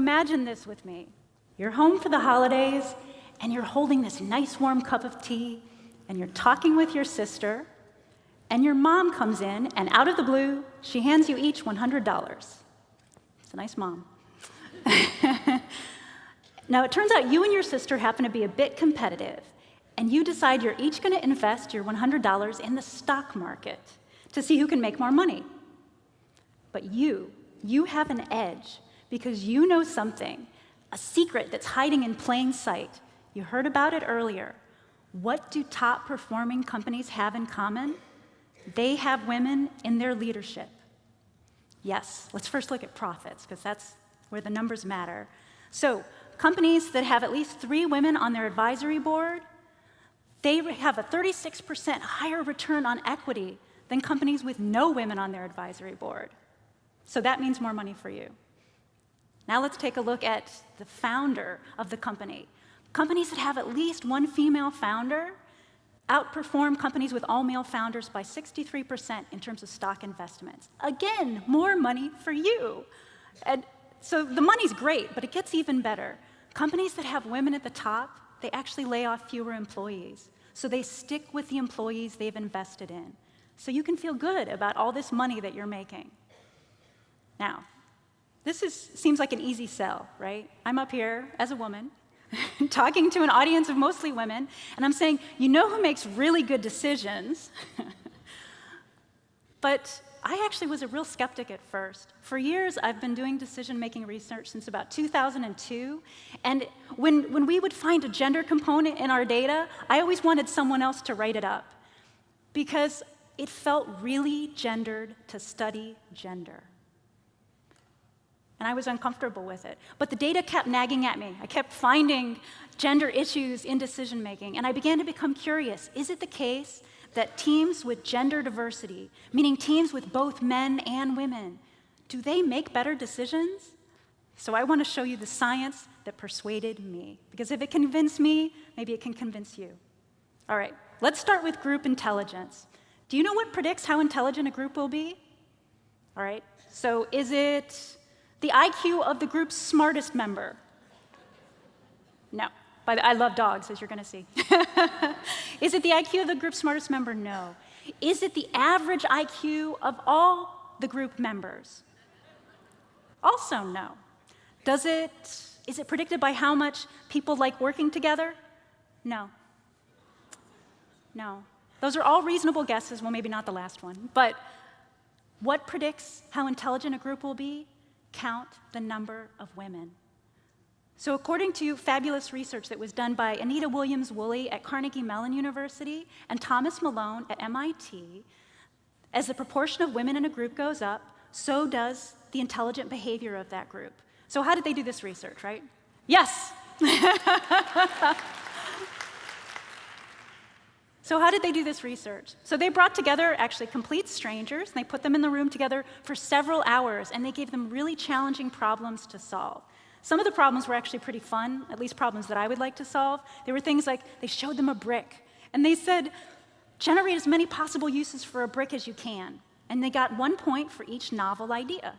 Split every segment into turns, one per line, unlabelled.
imagine this with me. You're home for the holidays, and you're holding this nice warm cup of tea, and you're talking with your sister, and your mom comes in, and out of the blue, she hands you each $100. It's a nice mom. Now, it turns out you and your sister happen to be a bit competitive, and you decide you're each going to invest your $100 in the stock market to see who can make more money. But you have an edge because you know something, a secret that's hiding in plain sight. You heard about it earlier. What do top-performing companies have in common? They have women in their leadership. Yes, let's first look at profits, because that's where the numbers matter. So, companies that have at least 3 women on their advisory board, they have a 36% higher return on equity than companies with no women on their advisory board. So that means more money for you. Now let's take a look at the founder of the company. Companies that have at least one female founder outperform companies with all male founders by 63% in terms of stock investments. Again, more money for you. And so the money's great, but it gets even better. Companies that have women at the top, they actually lay off fewer employees. So they stick with the employees they've invested in. So you can feel good about all this money that you're making. Now, this seems like an easy sell, right? I'm up here as a woman talking to an audience of mostly women, and I'm saying, you know who makes really good decisions? But I actually was a real skeptic at first. For years, I've been doing decision-making research since about 2002, and when we would find a gender component in our data, I always wanted someone else to write it up, because it felt really gendered to study gender. And I was uncomfortable with it. But the data kept nagging at me. I kept finding gender issues in decision-making, and I began to become curious. Is it the case that teams with gender diversity, meaning teams with both men and women, do they make better decisions? So I want to show you the science that persuaded me, because if it convinced me, maybe it can convince you. All right, let's start with group intelligence. Do you know what predicts how intelligent a group will be? All right, so is it the IQ of the group's smartest member? No. I love dogs, as you're going to see. Is it the IQ of the group's smartest member? No. Is it the average IQ of all the group members? Also no. Is it predicted by how much people like working together? No. No. Those are all reasonable guesses. Well, maybe not the last one. But what predicts how intelligent a group will be? Count the number of women. So according to fabulous research that was done by Anita Williams-Woolley at Carnegie Mellon University and Thomas Malone at MIT, as the proportion of women in a group goes up, so does the intelligent behavior of that group. So how did they do this research, right? Yes! So how did they do this research? So they brought together actually complete strangers, and they put them in the room together for several hours, and they gave them really challenging problems to solve. Some of the problems were actually pretty fun, at least problems that I would like to solve. They were things like they showed them a brick, and they said, generate as many possible uses for a brick as you can. And they got 1 point for each novel idea.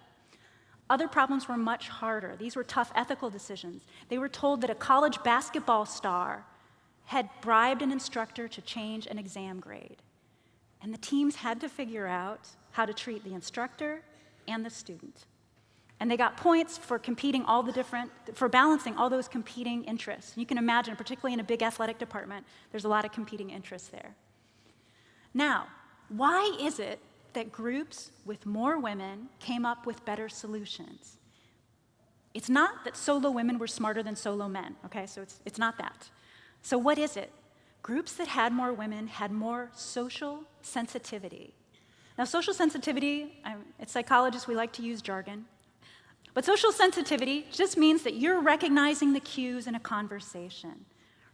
Other problems were much harder. These were tough ethical decisions. They were told that a college basketball star had bribed an instructor to change an exam grade. And the teams had to figure out how to treat the instructor and the student. And they got points for for balancing all those competing interests. You can imagine, particularly in a big athletic department, there's a lot of competing interests there. Now, why is it that groups with more women came up with better solutions? It's not that solo women were smarter than solo men, okay? So it's not that. So what is it? Groups that had more women had more social sensitivity. Now, social sensitivity, as psychologists, we like to use jargon. But social sensitivity just means that you're recognizing the cues in a conversation,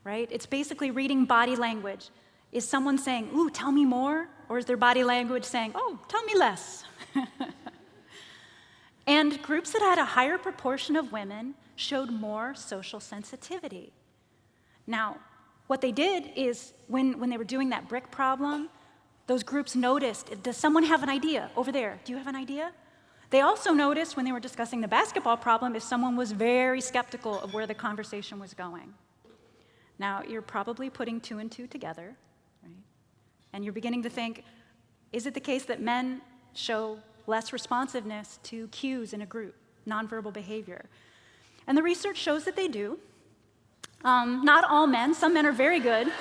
right? It's basically reading body language. Is someone saying, ooh, tell me more? Or is their body language saying, oh, tell me less? And groups that had a higher proportion of women showed more social sensitivity. Now, what they did is when they were doing that brick problem, those groups noticed, does someone have an idea over there? Do you have an idea? They also noticed when they were discussing the basketball problem if someone was very skeptical of where the conversation was going. Now, you're probably putting two and two together, right? And you're beginning to think, is it the case that men show less responsiveness to cues in a group, nonverbal behavior? And the research shows that they do. Not all men. Some men are very good.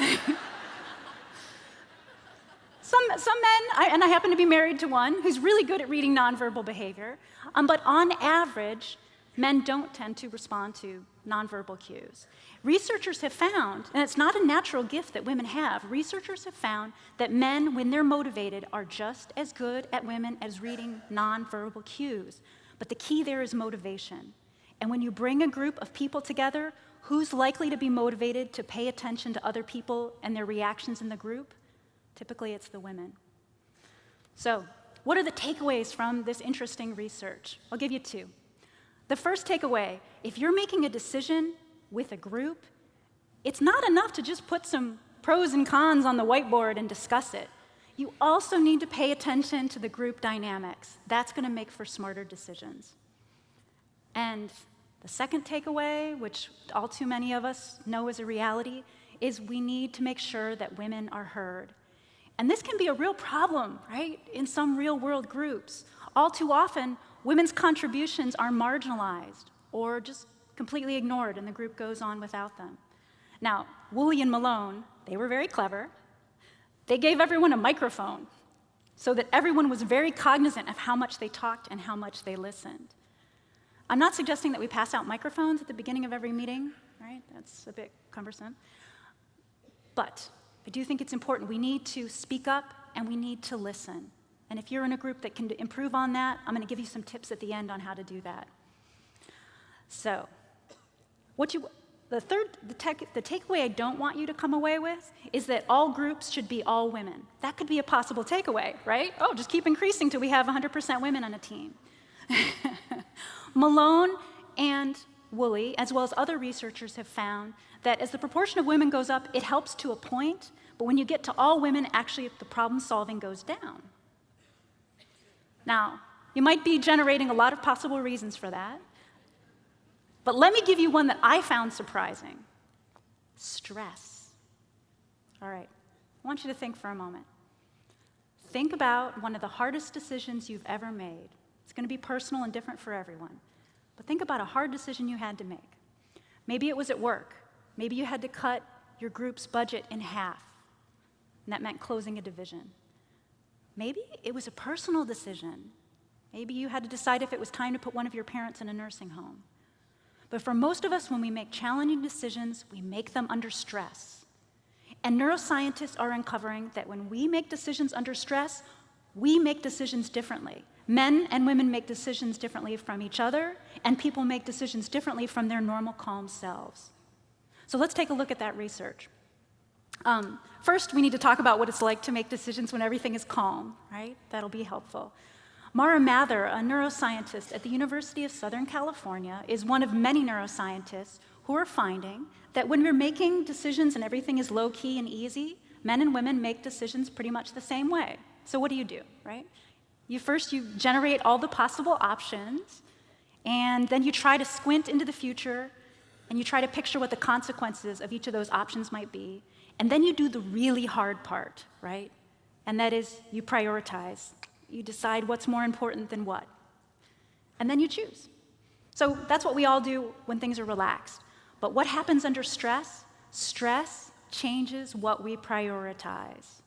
Some men, and I happen to be married to one, who's really good at reading nonverbal behavior. But on average, men don't tend to respond to nonverbal cues. Researchers have found, and it's not a natural gift that women have, researchers have found that men, when they're motivated, are just as good at women as reading nonverbal cues. But the key there is motivation. And when you bring a group of people together, who's likely to be motivated to pay attention to other people and their reactions in the group? Typically, it's the women. So, what are the takeaways from this interesting research? I'll give you two. The first takeaway, if you're making a decision with a group, it's not enough to just put some pros and cons on the whiteboard and discuss it. You also need to pay attention to the group dynamics. That's going to make for smarter decisions. And the second takeaway, which all too many of us know is a reality, is we need to make sure that women are heard. And this can be a real problem, right, in some real-world groups. All too often, women's contributions are marginalized or just completely ignored, and the group goes on without them. Now, Woolley and Malone, they were very clever. They gave everyone a microphone so that everyone was very cognizant of how much they talked and how much they listened. I'm not suggesting that we pass out microphones at the beginning of every meeting, right? That's a bit cumbersome. But I do think it's important. We need to speak up and we need to listen. And if you're in a group that can improve on that, I'm going to give you some tips at the end on how to do that. So, the takeaway I don't want you to come away with is that all groups should be all women. That could be a possible takeaway, right? Oh, just keep increasing till we have 100% women on a team. Malone and Woolley, as well as other researchers, have found that as the proportion of women goes up, it helps to a point, but when you get to all women, actually the problem solving goes down. Now, you might be generating a lot of possible reasons for that, but let me give you one that I found surprising. Stress. All right, I want you to think for a moment. Think about one of the hardest decisions you've ever made. It's going to be personal and different for everyone. But think about a hard decision you had to make. Maybe it was at work. Maybe you had to cut your group's budget in half, and that meant closing a division. Maybe it was a personal decision. Maybe you had to decide if it was time to put one of your parents in a nursing home. But for most of us, when we make challenging decisions, we make them under stress. And neuroscientists are uncovering that when we make decisions under stress, we make decisions differently. Men and women make decisions differently from each other, and people make decisions differently from their normal, calm selves. So let's take a look at that research. First, we need to talk about what it's like to make decisions when everything is calm, right? That'll be helpful. Mara Mather, a neuroscientist at the University of Southern California, is one of many neuroscientists who are finding that when we're making decisions and everything is low-key and easy, men and women make decisions pretty much the same way. So what do, right? You generate all the possible options, and then you try to squint into the future, and you try to picture what the consequences of each of those options might be, and then you do the really hard part, right? And that is you prioritize. You decide what's more important than what. And then you choose. So that's what we all do when things are relaxed. But what happens under stress? Stress changes what we prioritize.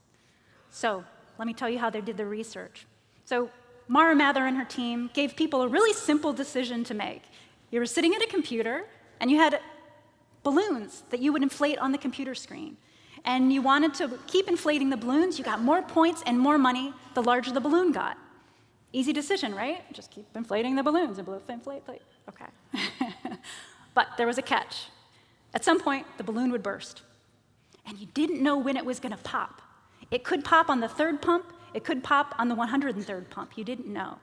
So let me tell you how they did the research. So Mara Mather and her team gave people a really simple decision to make. You were sitting at a computer, and you had balloons that you would inflate on the computer screen. And you wanted to keep inflating the balloons. You got more points and more money the larger the balloon got. Easy decision, right? Just keep inflating the balloons. Inflate. Okay. But there was a catch. At some point, the balloon would burst. And you didn't know when it was going to pop. It could pop on the third pump. It could pop on the 103rd pump. You didn't know.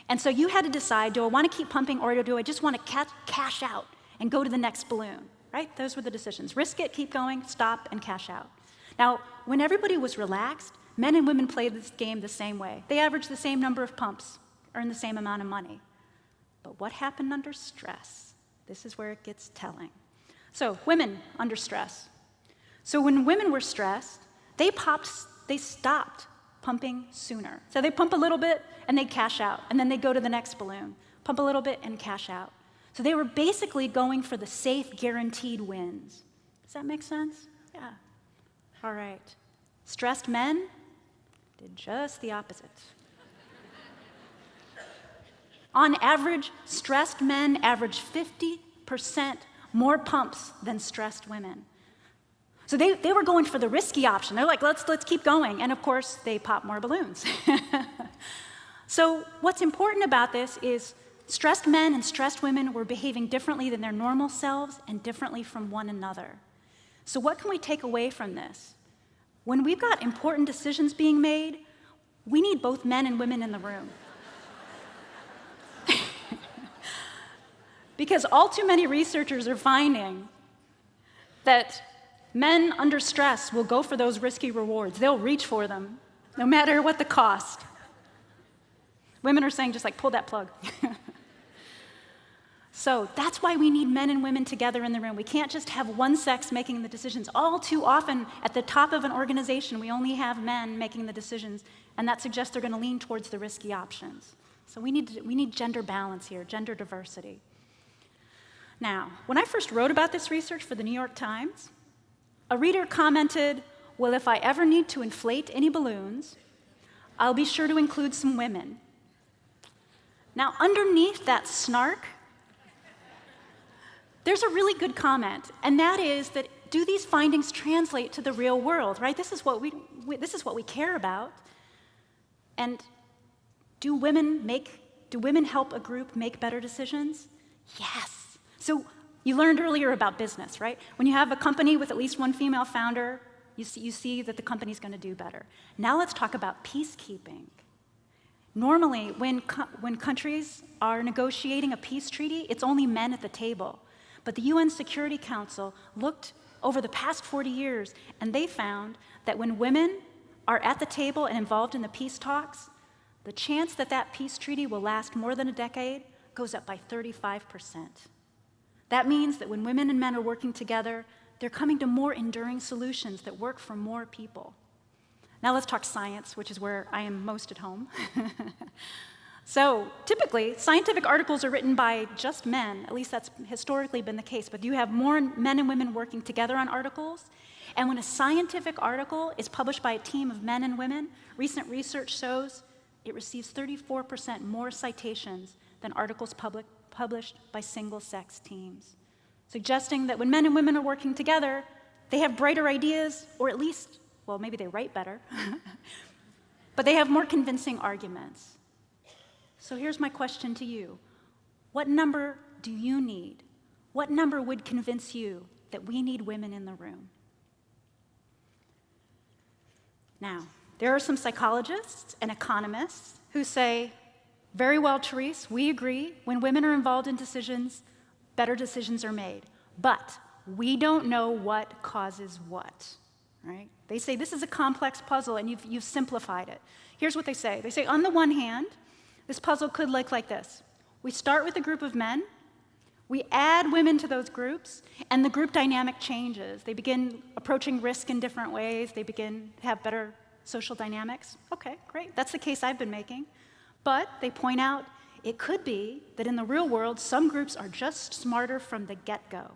And so you had to decide, do I want to keep pumping, or do I just want to cash out and go to the next balloon, right? Those were the decisions. Risk it, keep going, stop, and cash out. Now, when everybody was relaxed, men and women played this game the same way. They averaged the same number of pumps, earn the same amount of money. But what happened under stress? This is where it gets telling. So, women under stress. So when women were stressed, they stopped pumping sooner. So they pump a little bit and they cash out, and then they go to the next balloon, pump a little bit and cash out. So they were basically going for the safe, guaranteed wins. Does that make sense? Yeah. All right. Stressed men did just the opposite. On average, stressed men average 50% more pumps than stressed women. So they were going for the risky option. They're like, let's keep going. And of course, they pop more balloons. So what's important about this is stressed men and stressed women were behaving differently than their normal selves and differently from one another. So what can we take away from this? When we've got important decisions being made, we need both men and women in the room. Because all too many researchers are finding that men under stress will go for those risky rewards. They'll reach for them, no matter what the cost. Women are saying, just like, pull that plug. So that's why we need men and women together in the room. We can't just have one sex making the decisions. All too often, at the top of an organization, we only have men making the decisions, and that suggests they're going to lean towards the risky options. So we need gender balance here, gender diversity. Now, when I first wrote about this research for the New York Times, a reader commented, well, if I ever need to inflate any balloons, I'll be sure to include some women. Now, underneath that snark, there's a really good comment, and that is that do these findings translate to the real world, right? This is what we care about. And do women help a group make better decisions? Yes. So you learned earlier about business, right? When you have a company with at least one female founder, you see that the company's going to do better. Now let's talk about peacekeeping. Normally, when countries are negotiating a peace treaty, it's only men at the table. But the UN Security Council looked over the past 40 years, and they found that when women are at the table and involved in the peace talks, the chance that that peace treaty will last more than a decade goes up by 35%. That means that when women and men are working together, they're coming to more enduring solutions that work for more people. Now let's talk science, which is where I am most at home. So typically, scientific articles are written by just men. At least that's historically been the case. But you have more men and women working together on articles. And when a scientific article is published by a team of men and women, recent research shows it receives 34% more citations than articles published by single-sex teams, suggesting that when men and women are working together, they have brighter ideas, or at least, well, maybe they write better, but they have more convincing arguments. So here's my question to you. What number do you need? What number would convince you that we need women in the room? Now, there are some psychologists and economists who say, very well, Therese, we agree. When women are involved in decisions, better decisions are made. But we don't know what causes what, right? They say this is a complex puzzle, and you've simplified it. Here's what they say. They say, on the one hand, this puzzle could look like this. We start with a group of men. We add women to those groups, and the group dynamic changes. They begin approaching risk in different ways. They begin to have better social dynamics. Okay, great. That's the case I've been making. But they point out it could be that in the real world, some groups are just smarter from the get-go.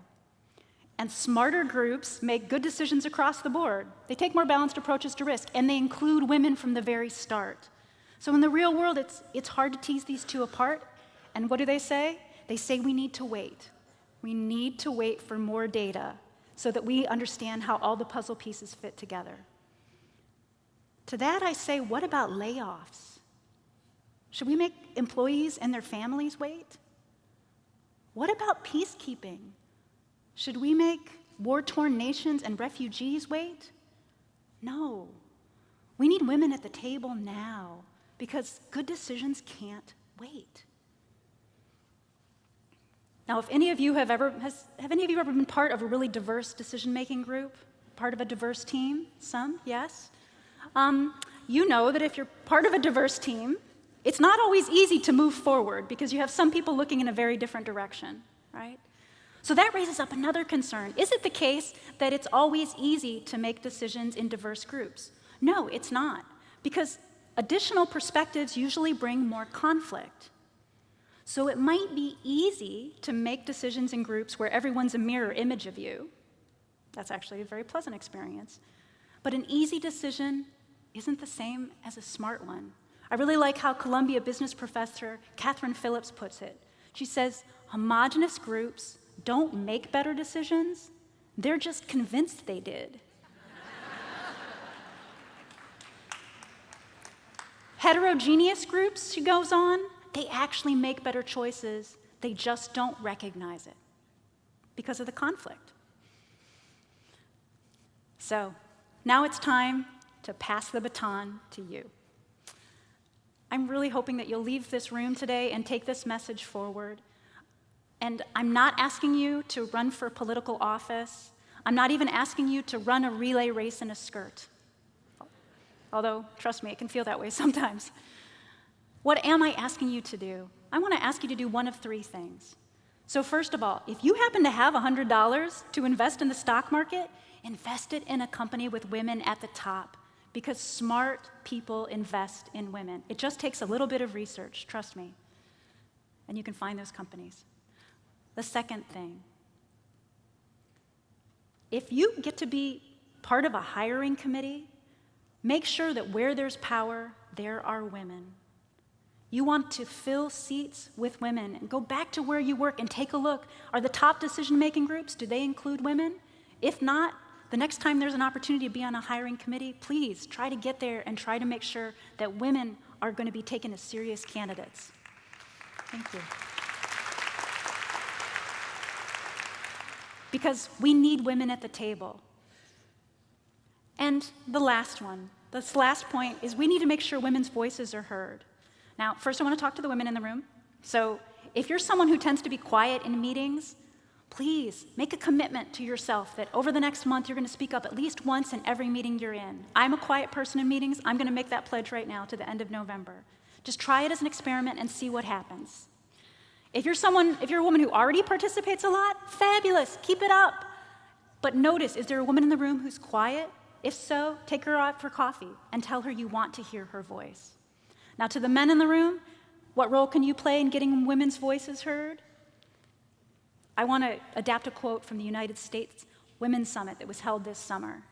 And smarter groups make good decisions across the board. They take more balanced approaches to risk, and they include women from the very start. So in the real world, it's hard to tease these two apart. And what do they say? They say we need to wait. We need to wait for more data so that we understand how all the puzzle pieces fit together. To that I say, what about layoffs? Should we make employees and their families wait? What about peacekeeping? Should we make war-torn nations and refugees wait? No. We need women at the table now because good decisions can't wait. Now, if any of you have any of you ever been part of a really diverse decision-making group, part of a diverse team? Some, yes. You know that if you're part of a diverse team, It's not always easy to move forward because you have some people looking in a very different direction, right? So that raises up another concern. Is it the case that it's always easy to make decisions in diverse groups? No, it's not, because additional perspectives usually bring more conflict. So it might be easy to make decisions in groups where everyone's a mirror image of you. That's actually a very pleasant experience. But an easy decision isn't the same as a smart one. I really like how Columbia business professor Catherine Phillips puts it. She says, homogenous groups don't make better decisions, they're just convinced they did. Heterogeneous groups, she goes on, they actually make better choices, they just don't recognize it because of the conflict. So, now it's time to pass the baton to you. I'm really hoping that you'll leave this room today and take this message forward. And I'm not asking you to run for political office. I'm not even asking you to run a relay race in a skirt. Although, trust me, it can feel that way sometimes. What am I asking you to do? I want to ask you to do one of three things. So first of all, if you happen to have $100 to invest in the stock market, invest it in a company with women at the top, because smart people invest in women. It just takes a little bit of research, trust me, and you can find those companies. The second thing, if you get to be part of a hiring committee, make sure that where there's power, there are women. You want to fill seats with women, and go back to where you work and take a look. Are the top decision-making groups, do they include women? If not, the next time there's an opportunity to be on a hiring committee, please try to get there and try to make sure that women are going to be taken as serious candidates. Thank you. Because we need women at the table. And the last one, this last point, is we need to make sure women's voices are heard. Now, first I want to talk to the women in the room. So if you're someone who tends to be quiet in meetings, please make a commitment to yourself that over the next month you're going to speak up at least once in every meeting you're in. I'm a quiet person in meetings. I'm going to make that pledge right now to the end of November. Just try it as an experiment and see what happens. If you're a woman who already participates a lot, fabulous, keep it up. But notice, is there a woman in the room who's quiet? If so, take her out for coffee and tell her you want to hear her voice. Now, to the men in the room, what role can you play in getting women's voices heard? I want to adapt a quote from the United States Women's Summit that was held this summer.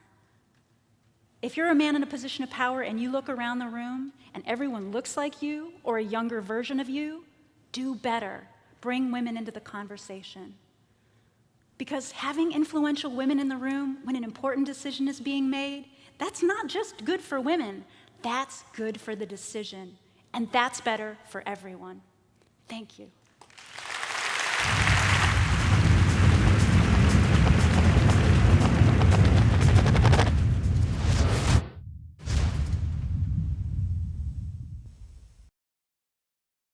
If you're a man in a position of power and you look around the room and everyone looks like you or a younger version of you, do better. Bring women into the conversation. Because having influential women in the room when an important decision is being made, that's not just good for women, that's good for the decision. And that's better for everyone. Thank you.